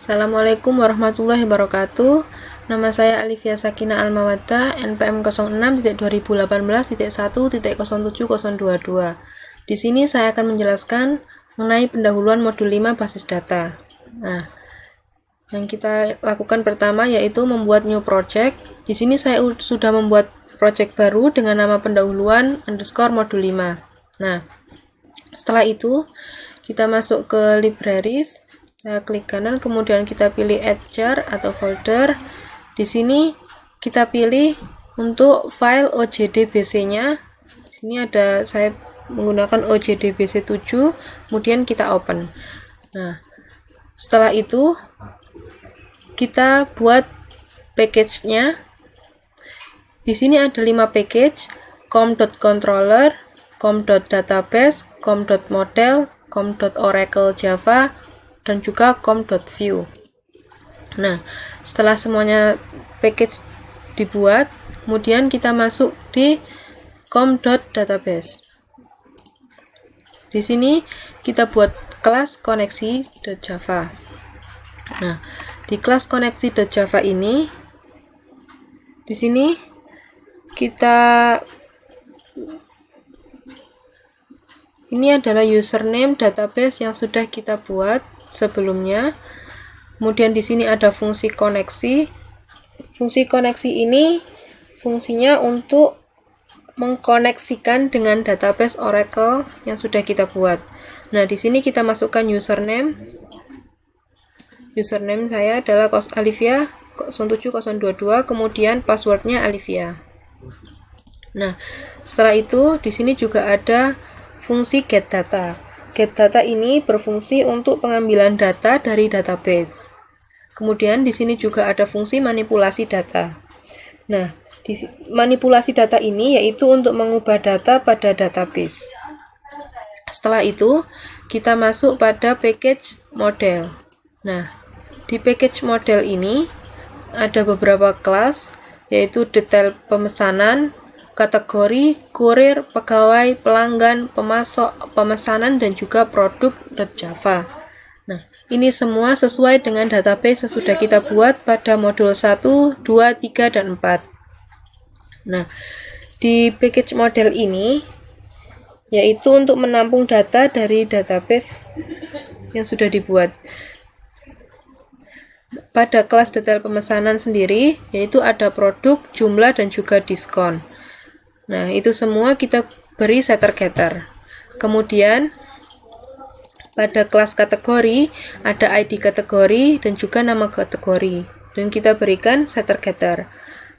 Assalamualaikum warahmatullahi wabarakatuh. Nama saya Alifia Sakina Almawaddah, NPM 06.2018.1.07022. Di sini saya akan menjelaskan mengenai pendahuluan modul 5 basis data. Nah, yang kita lakukan pertama yaitu membuat new project. Di sini saya sudah membuat project baru dengan nama pendahuluan _modul 5. Nah, setelah itu kita masuk ke libraries. Saya klik kanan, kemudian kita pilih add jar atau folder. Di sini kita pilih untuk file OJDBC-nya. Di sini ada, saya menggunakan OJDBC 7, kemudian kita open. Nah, setelah itu kita buat package-nya. Di sini ada 5 package: com.controller, com.database, com.model, com.oracle java, dan juga com.view. Nah, setelah semuanya package dibuat, kemudian kita masuk di com.database. Di sini kita buat kelas koneksi.java. Nah, di kelas koneksi.java ini, di sini ini adalah username database yang sudah kita buat sebelumnya. Kemudian di sini ada fungsi koneksi. Fungsi koneksi ini fungsinya untuk mengkoneksikan dengan database Oracle yang sudah kita buat. Nah, di sini kita masukkan username. Username saya adalah Alifia 07022, kemudian passwordnya Alifia. Nah, setelah itu di sini juga ada fungsi get data. Get data ini berfungsi untuk pengambilan data dari database. Kemudian di sini juga ada fungsi manipulasi data. Nah, manipulasi data ini yaitu untuk mengubah data pada database. Setelah itu, kita masuk pada package model. Nah, di package model ini ada beberapa kelas, yaitu detail pemesanan, kategori, kurir, pegawai, pelanggan, pemasok, pemesanan, dan juga produk.java. Nah, ini semua sesuai dengan database yang sudah kita buat pada modul 1, 2, 3, dan 4. Nah, di package model ini yaitu untuk menampung data dari database yang sudah dibuat. Pada kelas detail pemesanan sendiri, yaitu ada produk, jumlah, dan juga diskon. Nah, itu semua kita beri setter getter. Kemudian pada kelas kategori ada ID kategori dan juga nama kategori, dan kita berikan setter getter.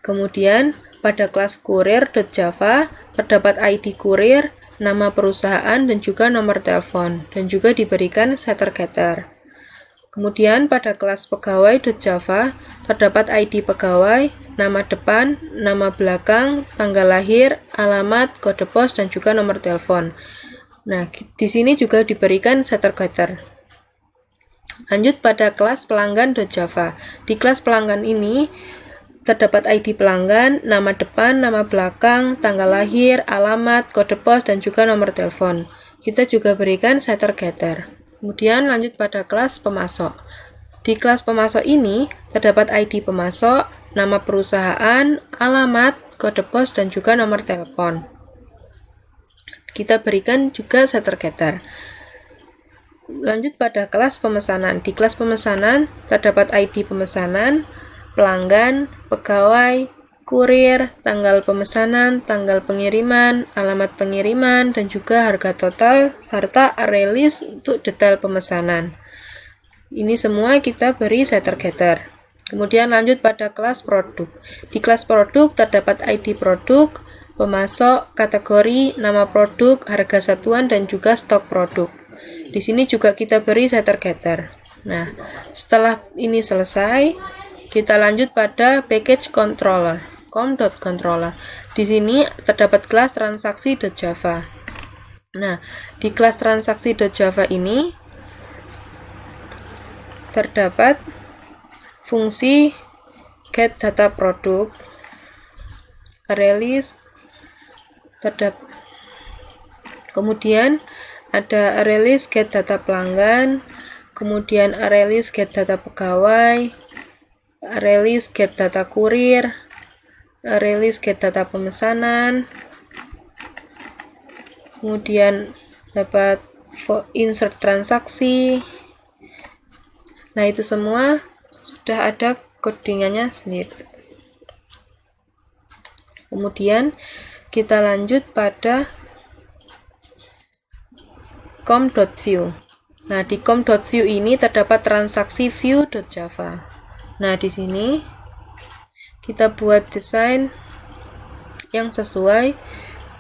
Kemudian pada kelas kurir.java terdapat ID kurir, nama perusahaan, dan juga nomor telepon, dan juga diberikan setter getter. Kemudian pada kelas pegawai.java terdapat ID pegawai, nama depan, nama belakang, tanggal lahir, alamat, kode pos, dan juga nomor telepon. Nah, di sini juga diberikan setter getter. Lanjut pada kelas pelanggan.java. Di kelas pelanggan ini terdapat ID pelanggan, nama depan, nama belakang, tanggal lahir, alamat, kode pos, dan juga nomor telepon. Kita juga berikan setter getter. Kemudian lanjut pada kelas pemasok. Di kelas pemasok ini terdapat ID pemasok, nama perusahaan, alamat, kode pos, dan juga nomor telepon. Kita berikan juga setter getter. Lanjut pada kelas pemesanan. Di kelas pemesanan terdapat ID pemesanan, pelanggan, pegawai, kurir, tanggal pemesanan, tanggal pengiriman, alamat pengiriman, dan juga harga total, serta release untuk detail pemesanan. Ini semua kita beri setter getter. Kemudian lanjut pada kelas produk. Di kelas produk terdapat ID produk, pemasok, kategori, nama produk, harga satuan, dan juga stok produk. Di sini juga kita beri setter getter. Nah, setelah ini selesai, kita lanjut pada package controller. com.controller. Di sini terdapat kelas transaksi.java. Nah, di kelas transaksi.java ini terdapat fungsi get data produk, release, kemudian ada release get data pelanggan, kemudian array list get data pegawai, array list get data kurir, array list get data pemesanan, kemudian dapat insert transaksi. Nah, itu semua sudah ada codingannya sendiri. Kemudian kita lanjut pada com.view. Nah, di com.view ini terdapat transaksi view.java. Nah, di sini kita buat desain yang sesuai,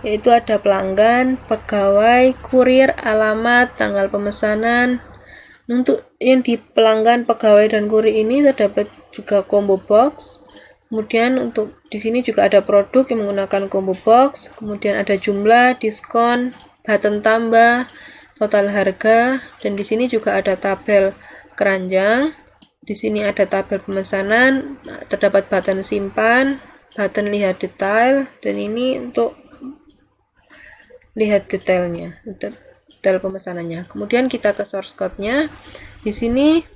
yaitu ada pelanggan, pegawai, kurir, alamat, tanggal pemesanan. Untuk yang di pelanggan, pegawai, dan kurir ini terdapat juga combo box. Kemudian untuk di sini juga ada produk yang menggunakan combo box, kemudian ada jumlah, diskon, button tambah, total harga, dan di sini juga ada tabel keranjang. Di sini ada tabel pemesanan, terdapat button simpan, button lihat detail, dan ini untuk lihat detailnya, detail pemesanannya. Kemudian kita ke source code-nya. Di sini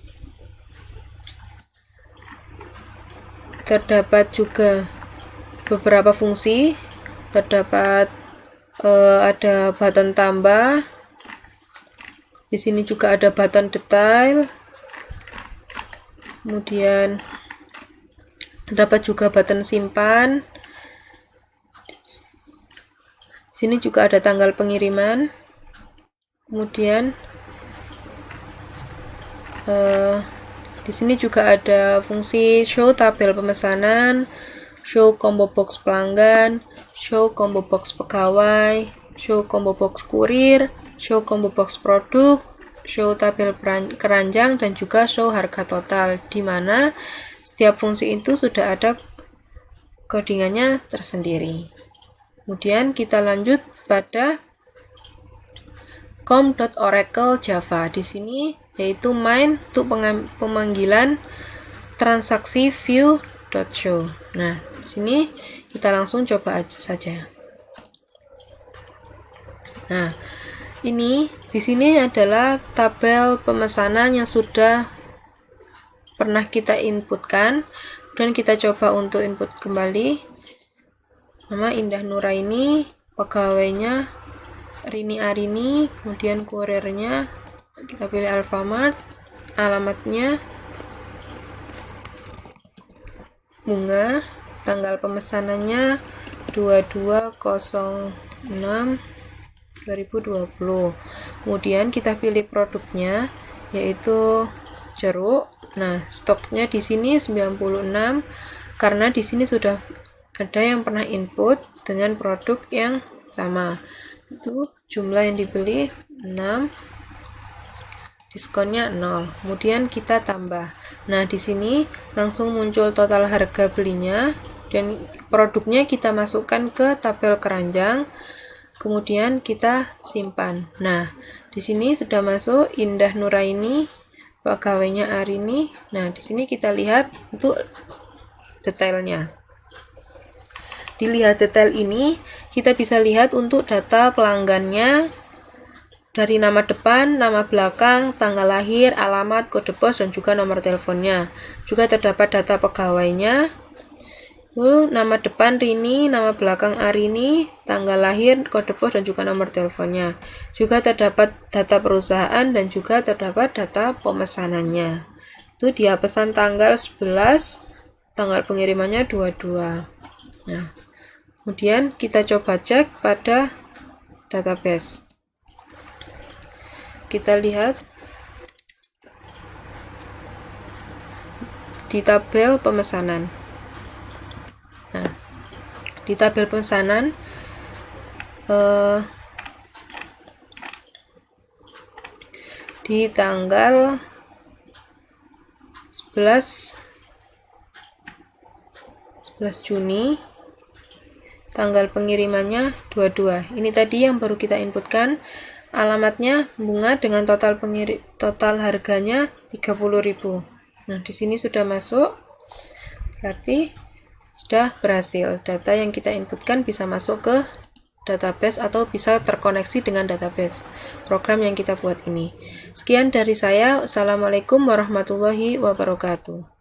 terdapat juga beberapa fungsi, terdapat ada button tambah, di sini juga ada button detail, kemudian terdapat juga button simpan, di sini juga ada tanggal pengiriman, kemudian di sini juga ada fungsi show tabel pemesanan, show combo box pelanggan, show combo box pegawai, show combo box kurir, show combo box produk, show tabel keranjang, dan juga show harga total, di mana setiap fungsi itu sudah ada codingannya tersendiri. Kemudian kita lanjut pada com.oracle java. Di sini yaitu main untuk pemanggilan transaksi view.show. Nah, di sini kita langsung coba aja saja. Nah, ini di sini adalah tabel pemesanan yang sudah pernah kita inputkan, dan kita coba untuk input kembali. Nama Indah Nuraini, pegawainya Rini Arini, kemudian kurirnya kita pilih Alfamart, alamatnya Bunga, tanggal pemesanannya 22/06/2020. Kemudian kita pilih produknya, yaitu jeruk. Nah, stoknya di sini 96, karena di sini sudah ada yang pernah input dengan produk yang sama. Itu jumlah yang dibeli 6, diskonnya 0. Kemudian kita tambah. Nah, di sini langsung muncul total harga belinya, dan produknya kita masukkan ke tabel keranjang. Kemudian kita simpan. Nah, di sini sudah masuk Indah Nuraini, pegawainya Arini. Nah, di sini kita lihat untuk detailnya. Dilihat detail ini, kita bisa lihat untuk data pelanggannya, dari nama depan, nama belakang, tanggal lahir, alamat, kode pos, dan juga nomor teleponnya. Juga terdapat data pegawainya. Nama depan Rini, nama belakang Arini, tanggal lahir, kode pos, dan juga nomor teleponnya. Juga terdapat data perusahaan, dan juga terdapat data pemesanannya. Itu dia pesan tanggal 11, tanggal pengirimannya 22. Nah, kemudian kita coba cek pada database. Kita lihat di tabel pemesanan. Nah, di tabel pemesanan di tanggal 11 Juni, tanggal pengirimannya 22. Ini tadi yang baru kita inputkan. Alamatnya Bunga dengan total harganya 30.000. Nah, di sini sudah masuk. Berarti sudah berhasil. Data yang kita inputkan bisa masuk ke database atau bisa terkoneksi dengan database program yang kita buat ini. Sekian dari saya. Assalamualaikum warahmatullahi wabarakatuh.